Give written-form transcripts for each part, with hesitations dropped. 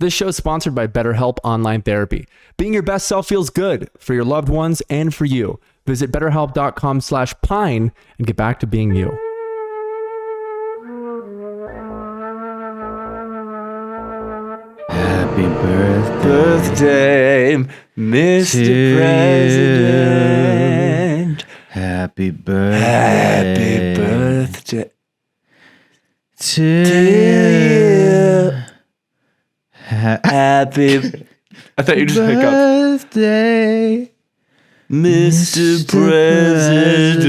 This show is sponsored by BetterHelp Online Therapy. Being your best self feels good for your loved ones and for you. Visit betterhelp.com/pine and get back to being you. Happy birthday, Mr. President. Happy birthday. Happy birthday to you. Happy. I thought you just birthday, Mr. President.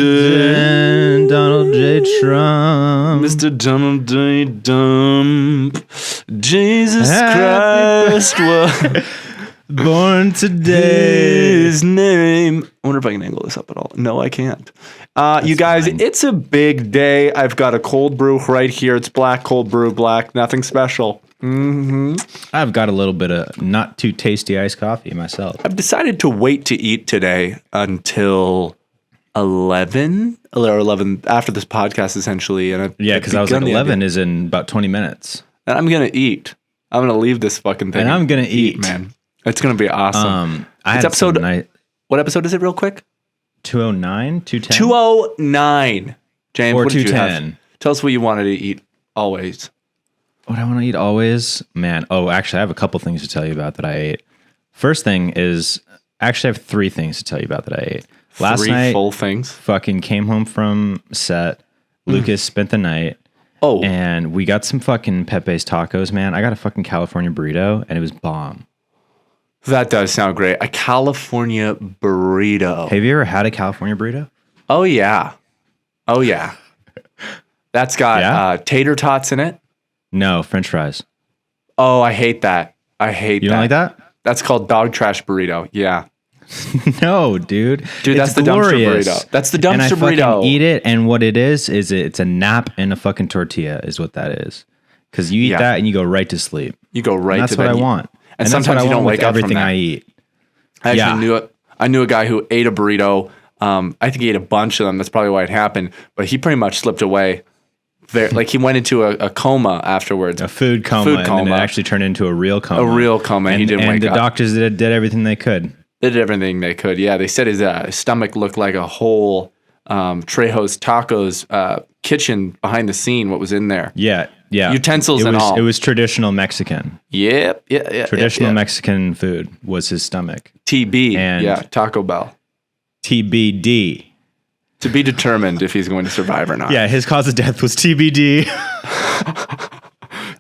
Donald J. Trump. Mr. Donald J. Trump. Jesus Christ was born today. his name. I wonder if I can angle this up at all. No, I can't. You guys, it's a big day. I've got a cold brew right here. It's black, cold brew, black. Nothing special. I've got a little bit of not too tasty iced coffee myself. I've decided to wait to eat today until 11 or 11 after this podcast, essentially. And because I was like, 11 is in about 20 minutes. And I'm going to eat. I'm going to leave this fucking thing. And I'm going to eat, man. It's going to be awesome. It's episode. What episode is it, real quick? 209? 210? 209. James, or what did you have? 210. Tell us what you wanted to eat always. What I want to eat always? Man. Oh, actually, I have a couple things to tell you about that I ate. First thing is, actually, I have three things to tell you about that I ate. Last night, full things. Fucking came home from set. Lucas spent the night. Oh. And we got some fucking Pepe's tacos, man. I got a fucking California burrito, and it was bomb. That does sound great. A California burrito. Have you ever had a California burrito? Oh, yeah. Oh, yeah. That's got tater tots in it. No, French fries. Oh, I hate that. You don't like that? That's called dog trash burrito. Yeah. No, dude. Dude, that's the glorious. dumpster burrito. That's the dumpster and I burrito. Fucking eat it, and what it is it's a nap in a fucking tortilla is what that is. Because you eat that and you go right to sleep. You go right and to that's what I want. And sometimes you don't wake up everything from that. I eat. I actually knew a guy who ate a burrito. I think he ate a bunch of them. That's probably why it happened. But he pretty much slipped away. Like he went into a coma afterwards. A food coma. And then it actually turned into a real coma. A real coma. And he didn't wake up. And the doctors did everything they could. They did everything they could. Yeah, they said his stomach looked like a whole Trejo's Tacos kitchen behind the scene. What was in there? Yeah. Utensils and all. It was traditional Mexican. Yep. Traditional Mexican food was his stomach. TB. And Taco Bell. TBD. To be determined if he's going to survive or not. Yeah, his cause of death was TBD.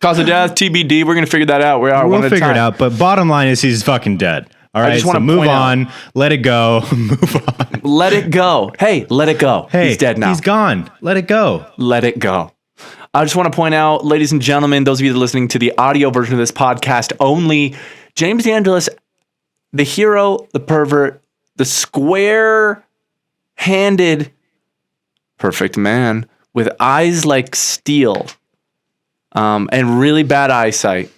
Cause of death, TBD. We're going to figure that out. We'll figure it out. But bottom line is he's fucking dead. All right, so move on. Let it go. Move on. Let it go. Hey, let it go. Hey, he's dead now. He's gone. Let it go. Let it go. I just want to point out, ladies and gentlemen, those of you that are listening to the audio version of this podcast only, James DeAngelis, the hero, the pervert, the square-handed perfect man with eyes like steel and really bad eyesight.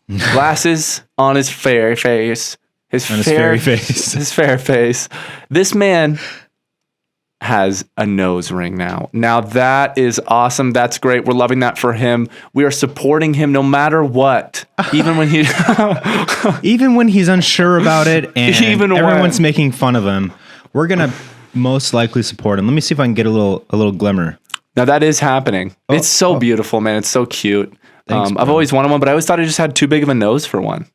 Glasses on his fair face. His fair face. This man has a nose ring now. Now that is awesome. That's great. We're loving that for him. We are supporting him no matter what. Even when he's unsure about it and everyone's making fun of him, we're gonna most likely support him. Let me see if I can get a little glimmer. Now that is happening. It's so beautiful, man. It's so cute. Thanks, I've always wanted one, but I always thought I just had too big of a nose for one.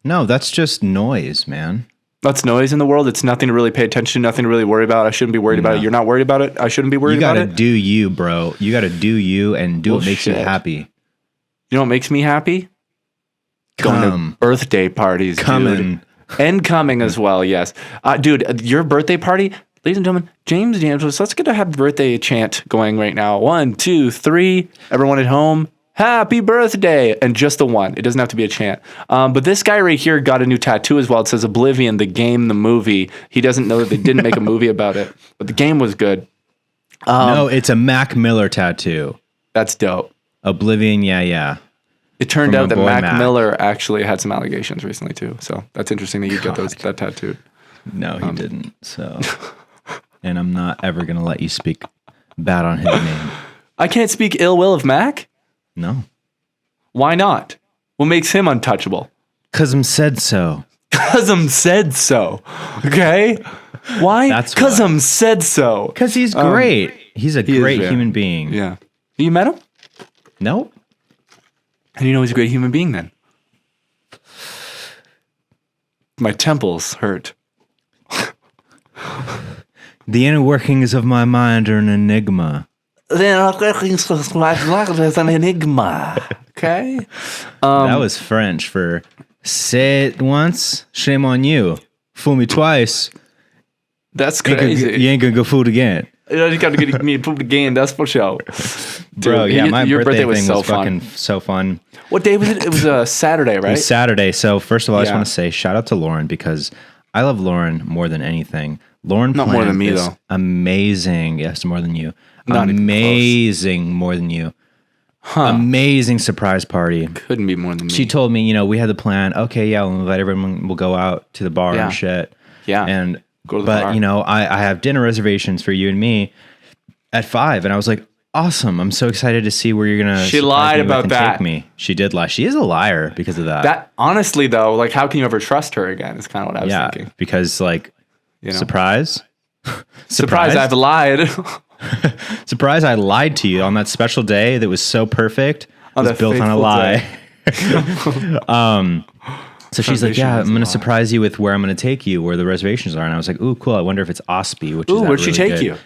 No, that's just noise, man. That's noise in the world. It's nothing to really pay attention to, nothing to really worry about. I shouldn't be worried about it. You're not worried about it. I shouldn't be worried about it. You gotta do you, bro. You gotta do you and do what makes you happy. You know what makes me happy? Going to birthday parties, dude. And coming as well, yes. Dude, your birthday party, ladies and gentlemen, James DeAngelis, let's get a happy birthday chant going right now. 1, 2, 3. Everyone at home, happy birthday. And just the one. It doesn't have to be a chant. But this guy right here got a new tattoo as well. It says Oblivion, the game, the movie. He doesn't know that they didn't make a movie about it. But the game was good. No, it's a Mac Miller tattoo. That's dope. Oblivion, yeah. It turned out that Mac Miller actually had some allegations recently too. So that's interesting that you get that tattooed. No, he didn't. So, and I'm not ever going to let you speak bad on his name. I can't speak ill will of Mac? No. Why not? What makes him untouchable? Cause I'm said so. Cause I'm said so. Okay? Why? That's Cause why. I'm said so. Cause he's great. He's a great human being. Yeah. You met him? Nope. And you know he's a great human being then? My temples hurt. The inner workings of my mind are an enigma. The inner workings of my mind is an enigma. Okay? That was French for say it once, shame on you. Fool me twice. That's crazy. You ain't gonna go fool again. You gotta get me pooped again, that's for sure. Bro, yeah, my your birthday was thing so was fun. fucking so fun. What day was it? It was a Saturday, right? It was Saturday. So first of all, I just Yeah. want to say shout out to Lauren because I love Lauren more than anything. Lauren Not more than me, is though. Amazing. Yes, more than you. Not even Amazing more than you. Amazing surprise party. Couldn't be more than me. She told me, we had the plan. Okay, yeah, we'll invite everyone. We'll go out to the bar Yeah. and shit. Yeah. And Go to the but bar. I have dinner reservations for you and me at 5, and I was like, awesome. I'm so excited to see where you're gonna. She surprise lied me with about and that. Take me. She did lie. She is a liar because of that. That honestly though, like how can you ever trust her again? Is kind of what I was thinking. because like You know? surprise. Surprise! I've lied. Surprise! I lied to you on that special day that was so perfect. It was that built on a fateful lie. So she's like, Foundation "Yeah, was I'm going a to lie. surprise you with where I'm going to take you, where the reservations are." And I was like, "Ooh, cool! I wonder if it's Ospey." Which is Ooh, that where'd she really take good. you?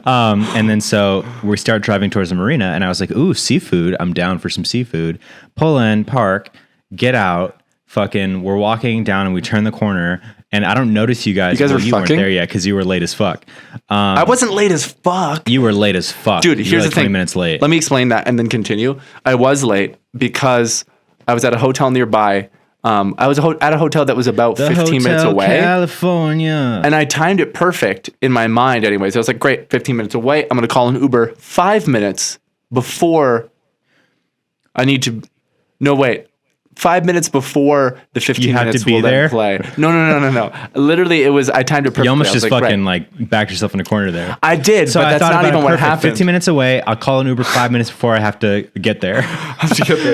And then so we start driving towards the marina, and I was like, "Ooh, seafood! I'm down for some seafood." Pull in, park, get out. Fucking, we're walking down, and we turn the corner, and I don't notice you guys. You guys were you weren't fucking? there yet because you were late as fuck. I wasn't late as fuck. You were late as fuck, Dude, You were here's like the thing. 20 minutes late. Let me explain that and then continue. I was late because I was at a hotel nearby. I was at a hotel that was about 15 minutes away. California. And I timed it perfect in my mind anyways. I was like, great, 15 minutes away. I'm going to call an Uber 5 minutes before I need to... No, wait. 5 minutes before the 15 You have minutes to be will then there? play. No. Literally, it was... I timed it perfectly. You almost I was just like, fucking right. like backed yourself in a corner there. I did, So but I that's thought not about even it what perfect. happened. 15 minutes away. I'll call an Uber 5 minutes before I have to get there.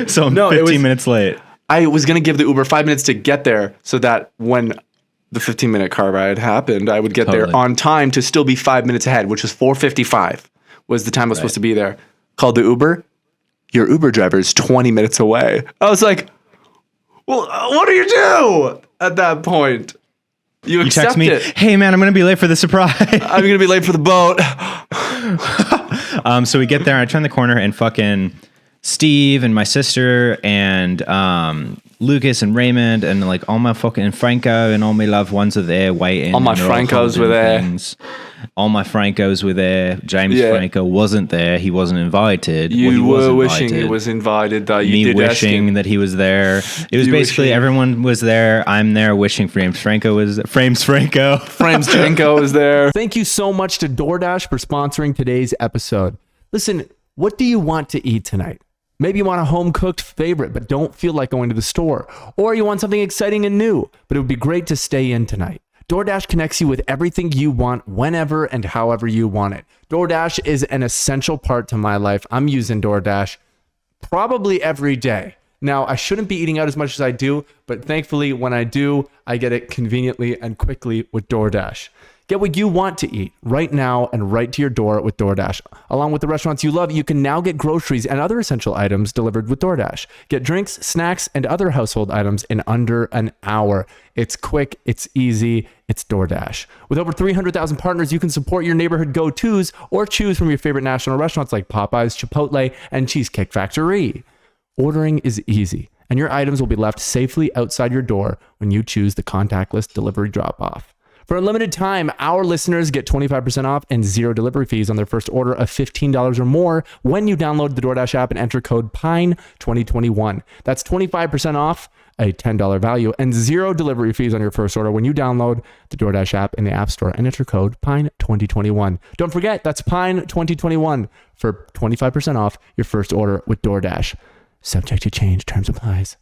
So I'm No, it 15 was- minutes late. I was going to give the Uber 5 minutes to get there so that when the 15-minute car ride happened, I would get Totally. there on time to still be 5 minutes ahead, which was 4:55 was the time I was supposed to be there. Called the Uber. Your Uber driver is 20 minutes away. I was like, well, what do you do at that point? You Text accept me, it. hey man, I'm going to be late for the surprise. I'm going to be late for the boat. So we get there, I turn the corner, and fucking Steve and my sister and Lucas and Raymond and like all my fucking Franco and all my loved ones are there waiting. All my and they're Francos holding were there. things. All my Francos were there. James Yeah. Franco wasn't there. He wasn't invited. You Well, he was were wishing invited. he was invited. Though. You Me did wishing ask that he was there. It was You basically wishing. everyone was there. I'm there wishing Frames Franco was Frames Franco. Frames Jenko is there. Thank you so much to DoorDash for sponsoring today's episode. Listen, what do you want to eat tonight? Maybe you want a home-cooked favorite, but don't feel like going to the store. Or you want something exciting and new, but it would be great to stay in tonight. DoorDash connects you with everything you want, whenever and however you want it. DoorDash is an essential part to my life. I'm using DoorDash probably every day. Now, I shouldn't be eating out as much as I do, but thankfully, when I do, I get it conveniently and quickly with DoorDash. Get what you want to eat right now and right to your door with DoorDash. Along with the restaurants you love, you can now get groceries and other essential items delivered with DoorDash. Get drinks, snacks, and other household items in under an hour. It's quick, it's easy, it's DoorDash. With over 300,000 partners, you can support your neighborhood go-tos or choose from your favorite national restaurants like Popeyes, Chipotle, and Cheesecake Factory. Ordering is easy, and your items will be left safely outside your door when you choose the contactless delivery drop-off. For a limited time, our listeners get 25% off and zero delivery fees on their first order of $15 or more when you download the DoorDash app and enter code PINE2021. That's 25% off, a $10 value, and zero delivery fees on your first order when you download the DoorDash app in the App Store and enter code PINE2021. Don't forget, that's PINE2021 for 25% off your first order with DoorDash. Subject to change, terms applies.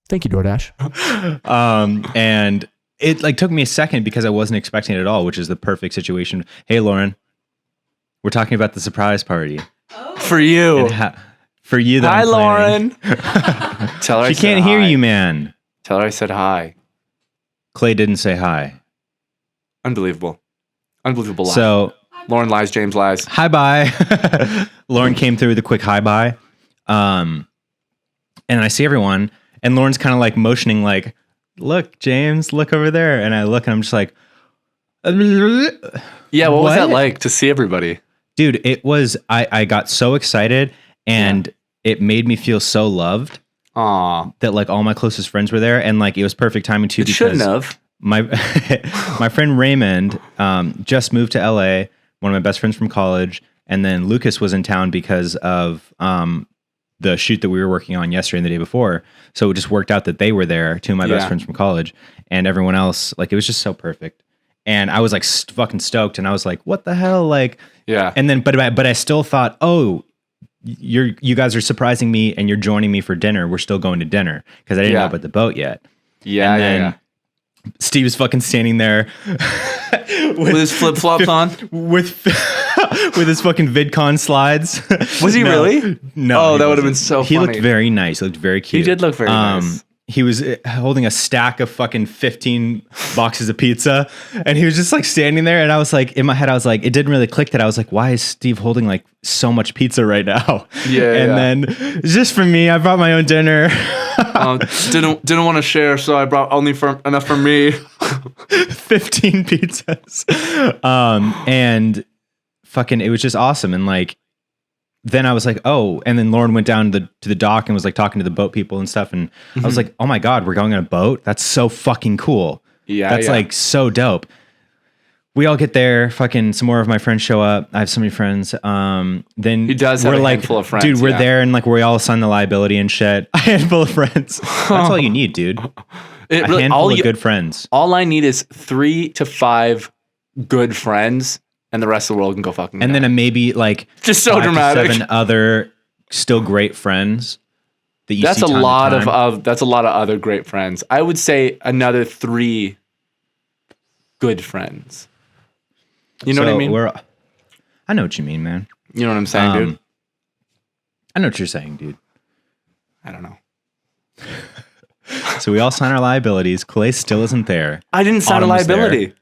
Thank you, DoorDash. And it like took me a second because I wasn't expecting it at all, which is the perfect situation. Hey, Lauren, we're talking about the surprise party. Oh, For you. For you, that hi, I'm Lauren. Tell her she can't hear you, man. Tell her I said hi. Clay didn't say hi. Unbelievable lie. So Lauren lies, James lies. hi bye. Lauren came through with a quick hi bye. And I see everyone, and Lauren's kind of like motioning, like, look, James, look over there. And I look, and I'm just like, yeah, what was that like to see everybody? Dude, it was, I got so excited, and it made me feel so loved. Aw. That like all my closest friends were there, and like it was perfect timing too. It shouldn't have. My my friend Raymond just moved to LA, one of my best friends from college, and then Lucas was in town because of the shoot that we were working on yesterday and the day before. So it just worked out that they were there, two of my best friends from college, and everyone else. Like it was just so perfect, and I was like fucking stoked, and I was like, what the hell, like yeah. And then but I still thought, oh, you guys are surprising me, and you're joining me for dinner. We're still going to dinner because I didn't know about the boat yet. Yeah, and then Steve's fucking standing there with his flip flops on, with his fucking VidCon slides. Was he really? No. Oh, that would have been so funny. He looked very nice. He looked very cute. He did look very nice. He was holding a stack of fucking 15 boxes of pizza, and he was just like standing there. And I was like, in my head, I was like, it didn't really click that I was like, why is Steve holding like so much pizza right now? Yeah. And then just for me, I brought my own dinner. Didn't want to share, so I brought only enough for me. 15 pizzas. And fucking, it was just awesome. And like, then I was like, oh, and then Lauren went down to the dock and was like talking to the boat people and stuff. And I was like, oh my God, we're going on a boat? That's so fucking cool. Yeah. That's like so dope. We all get there, fucking some more of my friends show up. I have so many friends. Then he does have a handful of friends. Dude, we're there and like we all sign the liability and shit. A handful of friends. That's all you need, dude. A handful of good friends. All I need is 3 to 5 good friends. And the rest of the world can go fucking. And then maybe like just so dramatic. 7 other still great friends that you that's see a lot of that's a lot of other great friends. I would say another 3 good friends. You know what I mean? I know what you mean, man. You know what I'm saying, dude? I know what you're saying, dude. I don't know. So we all sign our liabilities. Clay still isn't there. I didn't sign a liability.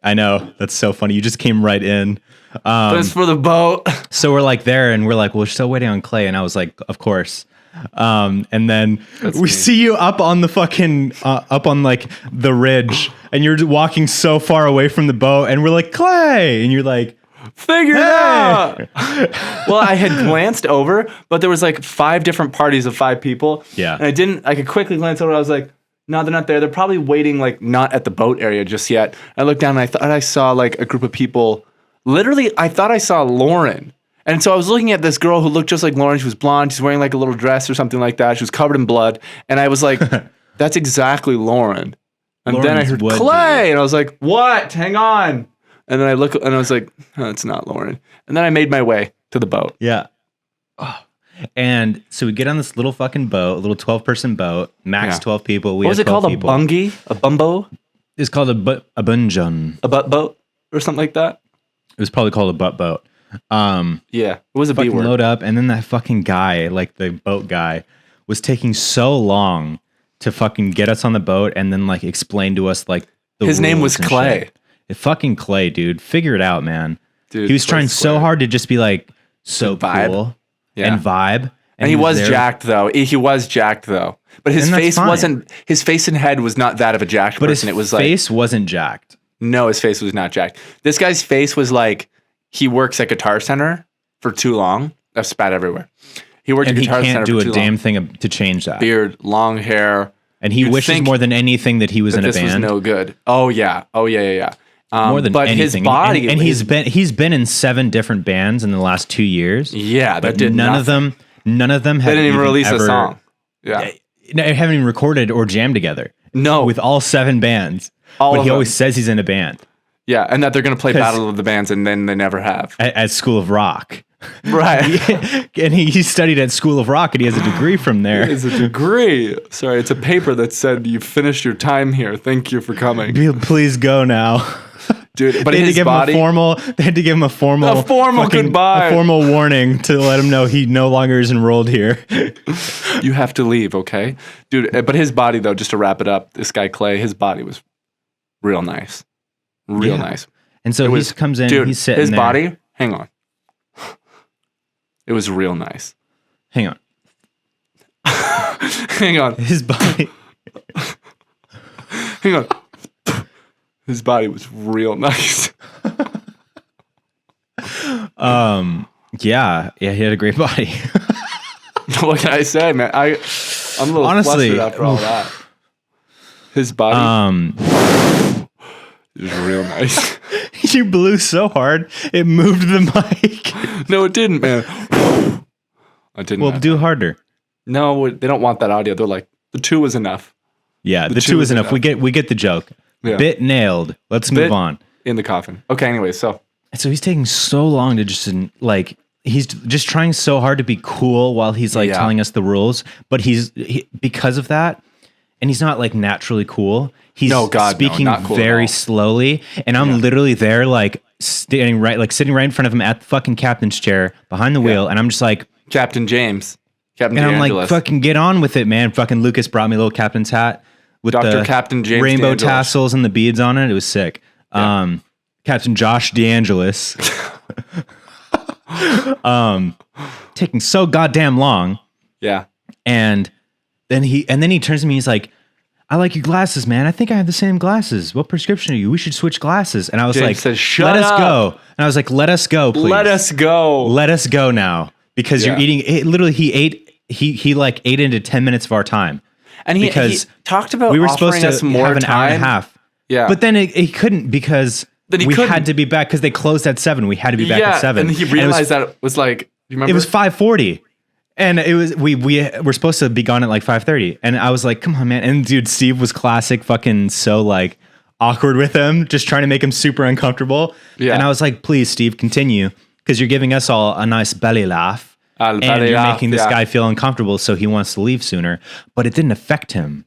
I know. That's so funny. You just came right in. But it's for the boat. So we're like there and we're like, well, we're still waiting on Clay. And I was like, of course. And then we see you up on the fucking, up on like the ridge, and you're walking so far away from the boat, and we're like, Clay. And you're like, figure it out. Well, I had glanced over, but there was like 5 different parties of 5 people. Yeah. And I could quickly glance over. I was like, no, they're not there. They're probably waiting, like, not at the boat area just yet. I looked down and I thought I saw, like, a group of people. Literally, I thought I saw Lauren. And so I was looking at this girl who looked just like Lauren. She was blonde. She's wearing, like, a little dress or something like that. She was covered in blood. And I was like, that's exactly Lauren. And then I heard Clay. And I was like, what? Hang on. And then I look and I was like, oh, it's not Lauren. And then I made my way to the boat. Yeah. Oh. And so we get on this little fucking boat, a little 12-person boat, max 12 people. What was it called? People. A bungie? A bumbo? It's called a bungeon. A butt boat or something like that? It was probably called a butt boat. Yeah, it was a B word. Load up, and then that fucking guy, like the boat guy, was taking so long to fucking get us on the boat and then like explain to us like the his name was Clay. Fucking Clay, dude. Figure it out, man. Dude, he was trying so hard to just be like so cool. Yeah. And vibe. And he was jacked though. He was jacked though. But his face wasn't, his face and head was not that of a jacked person. It was like. His face wasn't jacked. No, his face was not jacked. This guy's face was like, he works at Guitar Center for too long. I've spat everywhere. He worked at Guitar Center for too long. And he can't do a damn thing to change that. Beard, long hair. And he wishes more than anything that he was in a band. This was no good. Oh yeah. More than anything. His body, and he's been in 7 different bands in the last 2 years. Yeah, but none of them have. They didn't even release a song. Yeah, they haven't even recorded or jammed together. No, with all 7 bands. But he always says he's in a band. Yeah, and that they're going to play Battle of the Bands, and then they never have. At School of Rock. Right. And he studied at School of Rock, and he has a degree from there. He has a degree. Sorry, it's a paper that said you finished your time here. Thank you for coming. Please go now. dude. But They had to his give body, him a formal. They had to give him a formal goodbye, a formal warning to let him know he no longer is enrolled here. You have to leave, okay, dude. But his body, though, just to wrap it up, this guy Clay, his body was real nice, real nice. And so he comes in, dude, he's sitting his there. body. Hang on, it was real nice. Hang on, hang on, his body. hang on. His body was real nice. Yeah, he had a great body. What can I say, man? I'm a little Honestly, flustered after all that. His body was real nice. You blew so hard it moved the mic. No, it didn't, man. I didn't. Well, do harder. No, they don't want that audio. They're like, the 2 was enough. Yeah, the 2 is enough. We get the joke. Yeah. Bit nailed. Let's move on. In the coffin. Okay, anyway, so he's taking so long to just like he's just trying so hard to be cool while he's like telling us the rules, but because of that, and he's not like naturally cool. He's speaking not cool very slowly, and I'm literally there like sitting right in front of him at the fucking captain's chair behind the wheel, and I'm just like Captain James, Captain and I'm DeAngelis. like, fucking get on with it, man. Fucking Lucas brought me a little captain's hat with Dr. the Captain James rainbow DeAngelis. tassels and the beads on it. It was sick. Yeah. Captain Josh DeAngelis. Taking so goddamn long. Yeah. And then he turns to me, he's like, I like your glasses, man. I think I have the same glasses. What prescription are you? We should switch glasses. And I was James like, says, Shut let up. us go. And I was like, let us go, please. Let us go. Let us go now. Because you're eating it. Literally, he like ate into 10 minutes of our time. And he talked about we were supposed to have more an time. hour and a half. Yeah. But then he couldn't because we had to be back because they closed at 7. We had to be back at 7. And he realized that it was like, you remember? It was 5:40. And it was we were supposed to be gone at like 5:30. And I was like, come on, man. And dude, Steve was classic fucking so like awkward with him, just trying to make him super uncomfortable. Yeah. And I was like, please, Steve, continue. Because you're giving us all a nice belly laugh. And you're making this guy feel uncomfortable, so he wants to leave sooner. But it didn't affect him.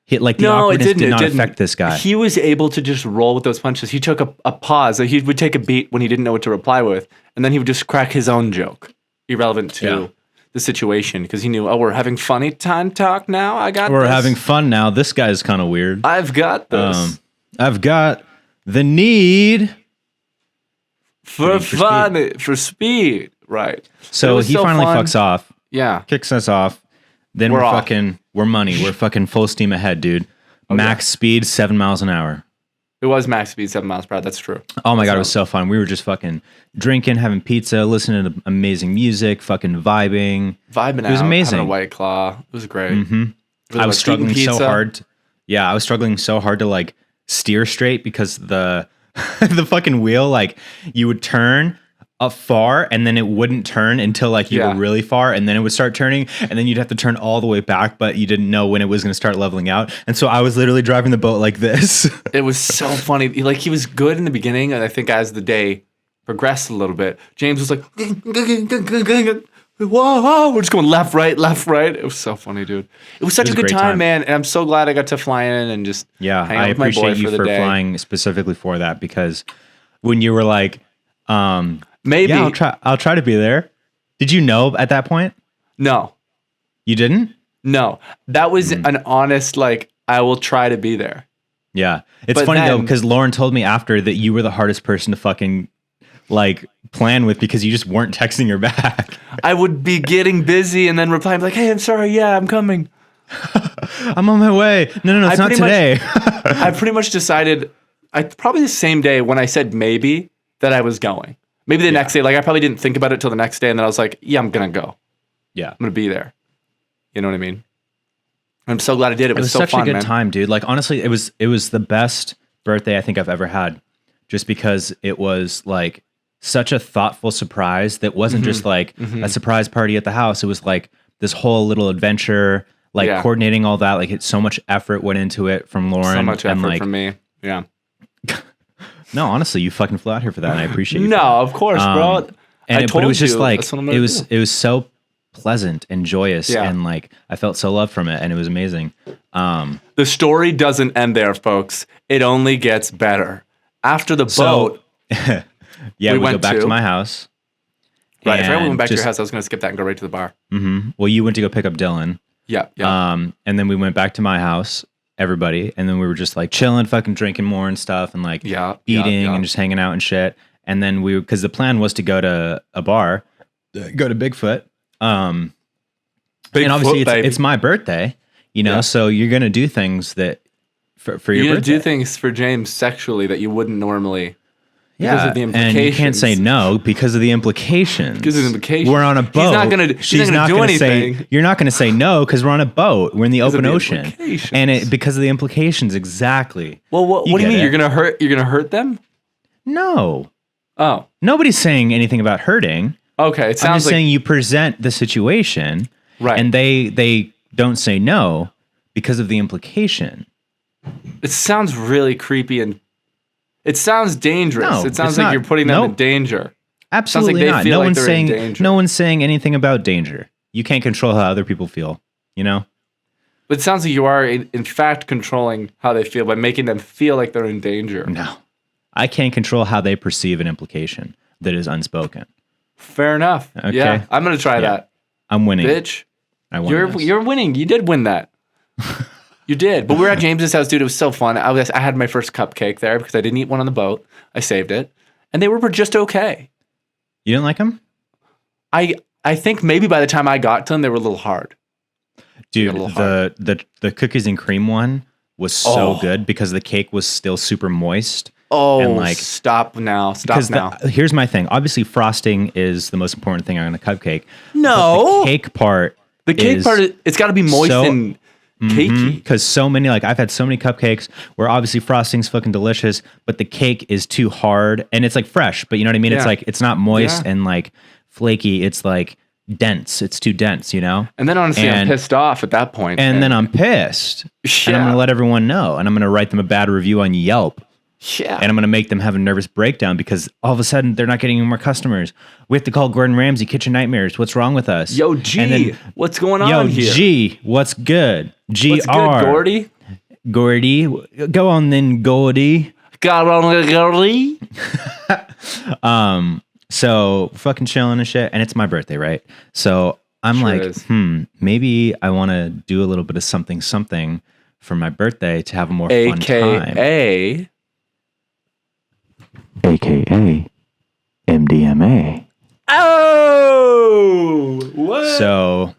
The awkwardness did not affect this guy. He was able to just roll with those punches. He took a pause. He would take a beat when he didn't know what to reply with, and then he would just crack his own joke, irrelevant to the situation, because he knew, we're having funny time talk now. We're having fun now. This guy's kind of weird. I've got this. I've got the need for speed. Right. So he finally fucks off. Yeah. Kicks us off. Then we're money. We're fucking full steam ahead, dude. Max speed, 7 miles an hour. It was max speed, 7 miles per hour. That's true. Oh my God, it was so fun. We were just fucking drinking, having pizza, listening to amazing music, fucking vibing. It was amazing. Having a White Claw. It was great. Mm-hmm. I was struggling so hard. I was struggling so hard to like steer straight because the the fucking wheel, like you would turn up far and then it wouldn't turn until like you were really far, and then it would start turning, and then you'd have to turn all the way back, but you didn't know when it was going to start leveling out. And so I was literally driving the boat like this. It was so funny. Like he was good in the beginning, and I think as the day progressed a little bit, James was like, whoa, we're just going left, right. It was so funny, dude. It was such a good time, man. And I'm so glad I got to fly in and just hang out with my boy appreciate you for flying specifically for that, because when you were like, maybe I'll try to be there. Did you know at that point? No. You didn't? No. That was an honest, like, I will try to be there. Yeah. It's funny though, because Lauren told me after that you were the hardest person to fucking like plan with because you just weren't texting her back. I would be getting busy and then replying like, hey, I'm sorry. Yeah, I'm coming. I'm on my way. No, it's not today. I pretty much decided, probably the same day when I said maybe, that I was going. Maybe the next day. Like I probably didn't think about it till the next day, and then I was like, yeah, I'm going to go. Yeah. I'm going to be there. You know what I mean? I'm so glad I did. It was so such fun, a good man. time, dude. Like honestly, it was the best birthday I think I've ever had, just because it was like such a thoughtful surprise that wasn't just like a surprise party at the house. It was like this whole little adventure, like coordinating all that. Like so much effort went into it from Lauren. So much effort and from me. Yeah. No, honestly, you fucking flew out here for that, and I appreciate you. No, of course, bro. But it was just like it was so pleasant and joyous, and like I felt so loved from it, and it was amazing. The story doesn't end there, folks. It only gets better. after the boat. Yeah, we go back to my house. Right. If I went back to your house, I was going to skip that and go right to the bar. Mm-hmm. Well, you went to go pick up Dylan. Yeah. And then we went back to my house, everybody, and then we were just like chilling, fucking drinking more and stuff, and like eating and just hanging out and shit. And then because the plan was to go to a bar, go to Bigfoot. And obviously it's my birthday, so you're gonna do things that for your birthday. You're gonna do things for James sexually that you wouldn't normally. Because of the implications. And you can't say no because of the implications. Because of the implications. We're on a boat. She's not going to do anything. You're not going to say no because we're on a boat. We're in the open ocean. And because of the implications, exactly. Well, what do you mean? You're going to hurt them? No. Oh. Nobody's saying anything about hurting. Okay. It sounds I'm just saying you present the situation. Right. And they don't say no because of the implication. It sounds really creepy and it sounds dangerous. No, it sounds like you're putting them in danger. Absolutely not. No one's saying anything about danger. You can't control how other people feel, But it sounds like you are, in fact, controlling how they feel by making them feel like they're in danger. No. I can't control how they perceive an implication that is unspoken. Fair enough. Okay. Yeah, I'm going to try that. I'm winning. Bitch. I won. You're winning. You did win that. You did. But we were at James's house, dude. It was so fun. I had my first cupcake there because I didn't eat one on the boat. I saved it. And they were just okay. You didn't like them? I think maybe by the time I got to them, they were a little hard. Dude, the cookies and cream one was so good because the cake was still super moist. Oh, and stop now. Here's my thing. Obviously, frosting is the most important thing on a cupcake. No. The cake part, it's got to be moist and cakey. Because so many, I've had so many cupcakes where obviously frosting's fucking delicious, but the cake is too hard and it's fresh, but you know what I mean? Yeah. It's it's not moist and flaky. It's dense. It's too dense, And then honestly, I'm pissed off at that point. And then I'm pissed. Yeah. And I'm going to let everyone know. And I'm going to write them a bad review on Yelp. Yeah. And I'm going to make them have a nervous breakdown because all of a sudden they're not getting any more customers. We have to call Gordon Ramsay Kitchen Nightmares. What's wrong with us? Yo, G, what's going on here? Yo, G, what's good? GR. What's good, Gordy? Gordy. Go on then, Gordy. Go on, Gordy. So fucking chilling and shit. And it's my birthday, right? So I'm maybe I want to do a little bit of something for my birthday to have a more fun time. AKA MDMA. Oh, what? So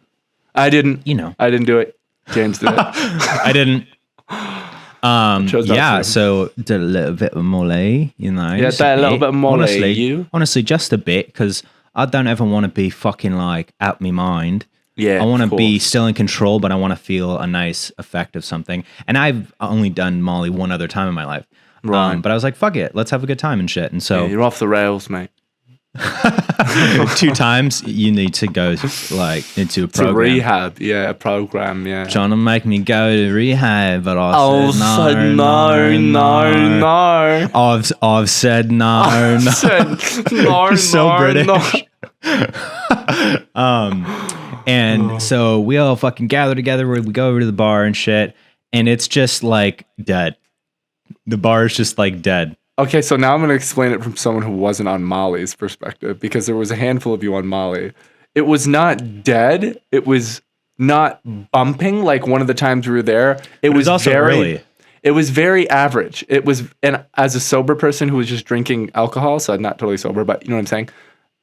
I didn't do it. James did it. I didn't. So did a little bit of Molly, Yeah, a little bit of Molly. Honestly, just a bit, because I don't ever want to be fucking out my mind. Yeah, I want to be still in control, but I want to feel a nice effect of something. And I've only done Molly one other time in my life. Right. But I was like, fuck it, let's have a good time and shit. And so you're off the rails, mate. 2 times you need to go into a program. To rehab, a program, yeah. Trying to make me go to rehab, but I said no. I've said no. No. So British. And so we all fucking gather together. We go over to the bar and shit, and it's just dead. The bar is just dead. Okay, so now I'm going to explain it from someone who wasn't on Molly's perspective, because there was a handful of you on Molly. It was not dead. It was not bumping like one of the times we were there. It was also early. It was very average. It was, and as a sober person who was just drinking alcohol, so I'm not totally sober, but you know what I'm saying?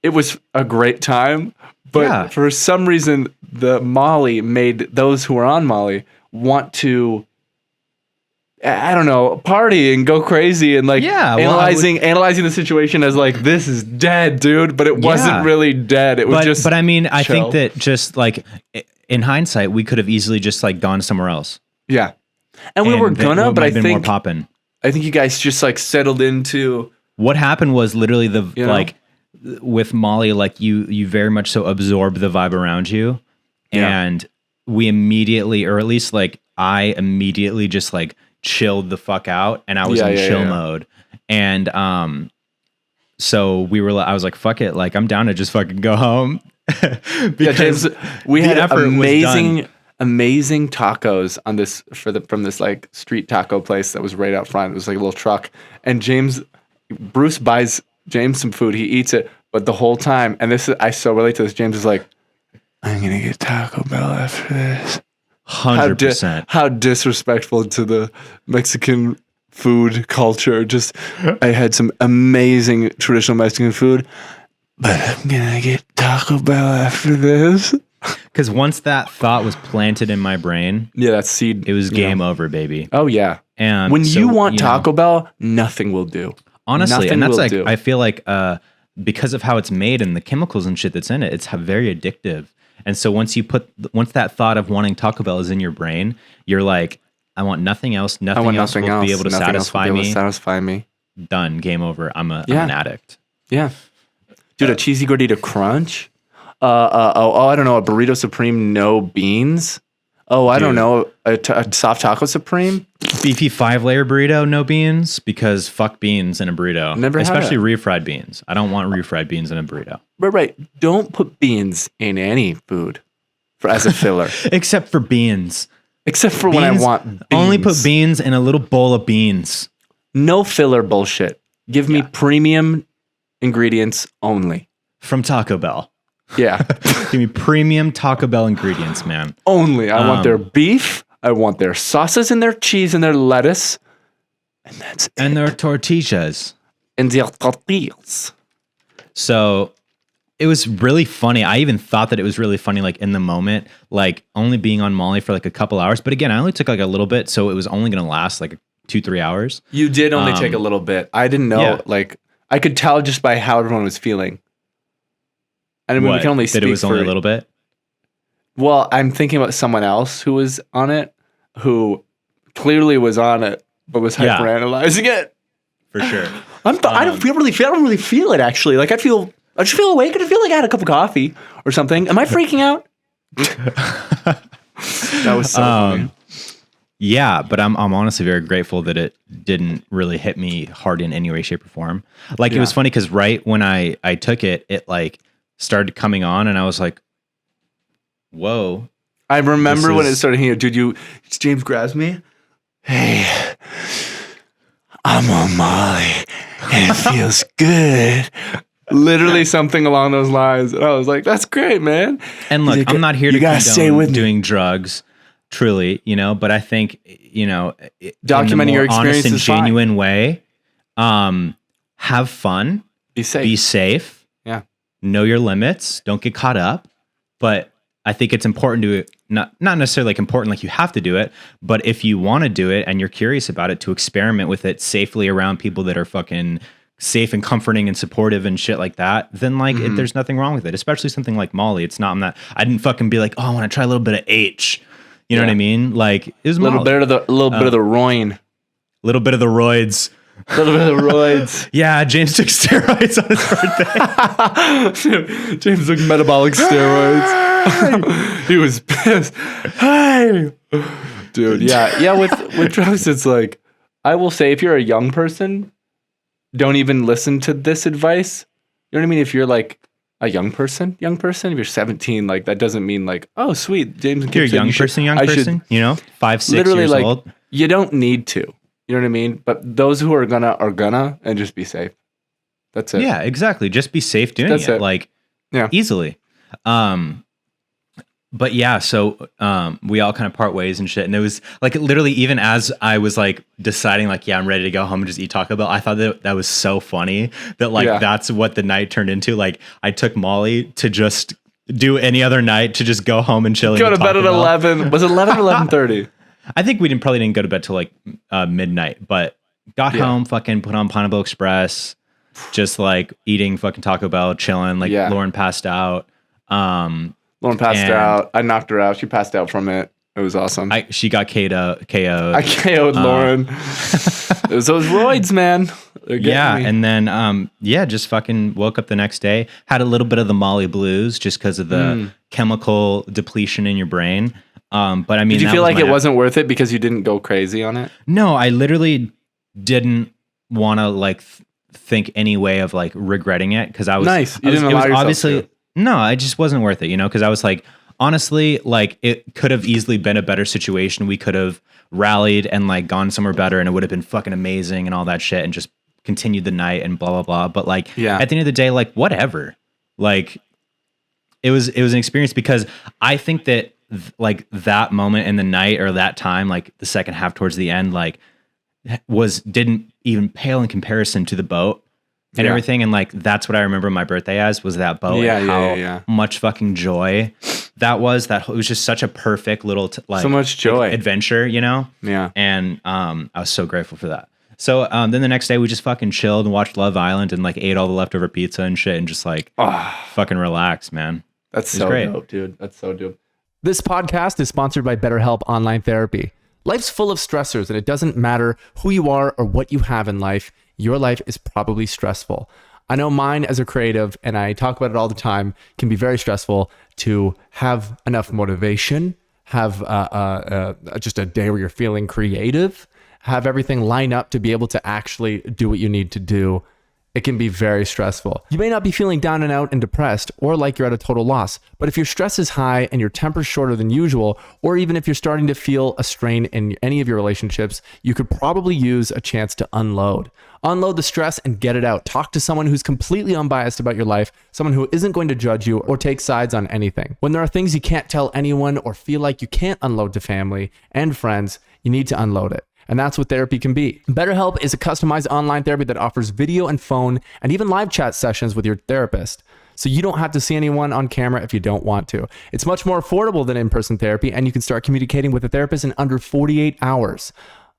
It was a great time, but for some reason, the Molly made those who were on Molly want to, I don't know, party and go crazy and analyzing the situation as this is dead, dude. But it wasn't really dead. It was just. But I mean, I chill. think that just in hindsight, we could have easily just gone somewhere else. Yeah, and we were gonna, but I think more poppin'. I think you guys just settled into. What happened was literally with Molly, you very much so absorb the vibe around you, and we immediately, or at least I immediately just chilled the fuck out, and I was in chill mode. And so I was like, fuck it, I'm down to just fucking go home. Because we had amazing amazing tacos on this from this like street taco place that was right out front. It was like a little truck, and Bruce buys James some food. He eats it, but the whole time, and I so relate to this. James is like, I'm gonna get Taco Bell after this. 100%. How disrespectful to the Mexican food culture. Just, I had some amazing traditional Mexican food, but I'm gonna get Taco Bell after this. Because once that thought was planted in my brain, that seed, it was game over, baby. Oh yeah. And when so, you want Taco Bell, nothing will do. Honestly, nothing and that's will like do. I feel like because of how it's made and the chemicals and shit that's in it, it's very addictive. And so once that thought of wanting Taco Bell is in your brain, you're like, I want nothing else. Nothing else will be able to satisfy me. Done. Game over. I'm an addict. Yeah. Dude, a cheesy gordita crunch. I don't know, a burrito supreme, no beans. Oh, I don't know, a soft taco supreme. Beefy 5-layer burrito, no beans, because fuck beans in a burrito. Never had especially it. Refried beans. I don't want refried beans in a burrito. Right. Don't put beans in any food as a filler. Except for beans. Except for when I want beans. Only put beans in a little bowl of beans. No filler bullshit. Give me premium ingredients only. From Taco Bell. Yeah. Give me premium Taco Bell ingredients, man. Only. I want their beef. I want their sauces and their cheese and their lettuce. And that's it. And their tortillas. And their tortillas. So it was really funny. I even thought that it was really funny, like in the moment, like only being on Molly for like a couple hours. But again, I only took like a little bit, so it was only going to last like 2-3 hours. You did only take a little bit. I didn't know. Yeah. Like, I could tell just by how everyone was feeling. I mean, we can only speak that it was only a little bit. Well, I'm thinking about someone else who was on it, who clearly was on it, but was hyperanalyzing it. For sure. I don't really feel it actually. Like I just feel awake and I feel like I had a cup of coffee or something. Am I freaking out? That was so funny. Yeah, but I'm honestly very grateful that it didn't really hit me hard in any way, shape, or form. Like it was funny because right when I took it, it like started coming on, and I was like, "Whoa!" I remember when it started hitting. Dude, James grabs me. Hey, I'm on Molly, and it feels good. Literally something along those lines, and I was like, "That's great, man." And look, I'm not here to stay with doing drugs. Truly, but I think, documenting your experience honest and is fine. genuine way, have fun, Be safe. Yeah. Know your limits. Don't get caught up. But I think it's important to not necessarily like important, like you have to do it, but if you want to do it and you're curious about it, to experiment with it safely around people that are fucking safe and comforting and supportive and shit like that, then like there's nothing wrong with it. Especially something like Molly. I didn't fucking be like, oh, I want to try a little bit of H. You know what I mean? Like it was a little bit of the roin, little bit of the roids, Yeah, James took steroids on his birthday. James took metabolic steroids. He was pissed. Hey, dude. Yeah. With drugs, it's like I will say, if you're a young person, don't even listen to this advice. You know what I mean? If you're like a young person, if you're 17, like that doesn't mean like, oh, sweet, James. You're a young person, 5, 6 literally years like, old. You don't need to. You know what I mean? But those who are gonna, and just be safe. That's it. Yeah, exactly. Just be safe doing it. Like, easily. But yeah, so we all kind of part ways and shit. And it was like literally, even as I was like deciding, like, yeah, I'm ready to go home and just eat Taco Bell, I thought that was so funny that like that's what the night turned into. Like, I took Molly to just do any other night to just go home and chill. Go to bed at 11. Was it 11 or 11:30? I think we probably didn't go to bed till like midnight, but got home, fucking put on Pineapple Express, just like eating fucking Taco Bell, chilling. Like Lauren passed out. Lauren passed out. I knocked her out. She passed out from it. It was awesome. She got KO'd. I KO'd Lauren. It was those roids, man. Yeah, me. And then just fucking woke up the next day. Had a little bit of the Molly blues just because of the chemical depletion in your brain. But I mean, did you feel like it wasn't worth it because you didn't go crazy on it? No, I literally didn't want to like think any way of like regretting it because I was nice. You didn't allow yourself obviously. to. No, it just wasn't worth it, because I was like honestly, like it could have easily been a better situation. We could have rallied and like gone somewhere better, and it would have been fucking amazing and all that shit, and just continued the night and blah blah blah. But like at the end of the day, like whatever. Like it was an experience, because I think that like that moment in the night, or that time, like the second half towards the end, like didn't even pale in comparison to the boat and everything. And like that's what I remember my birthday as, was that boat. And how much fucking joy that was. It was just such a perfect little like so much joy adventure, you know? Yeah. And I was so grateful for that. So then the next day we just fucking chilled and watched Love Island and like ate all the leftover pizza and shit and just like fucking relaxed, man. That's so dope, dude. That's so dope. This podcast is sponsored by BetterHelp Online Therapy. Life's full of stressors, and it doesn't matter who you are or what you have in life. Your life is probably stressful. I know mine as a creative, and I talk about it all the time, can be very stressful to have enough motivation, have just a day where you're feeling creative, have everything line up to be able to actually do what you need to do. It can be very stressful. You may not be feeling down and out and depressed or like you're at a total loss, but if your stress is high and your temper's shorter than usual, or even if you're starting to feel a strain in any of your relationships, you could probably use a chance to unload. Unload the stress and get it out. Talk to someone who's completely unbiased about your life, someone who isn't going to judge you or take sides on anything. When there are things you can't tell anyone or feel like you can't unload to family and friends, you need to unload it. And that's what therapy can be. BetterHelp is a customized online therapy that offers video and phone and even live chat sessions with your therapist. So you don't have to see anyone on camera if you don't want to. It's much more affordable than in-person therapy, and you can start communicating with a therapist in under 48 hours.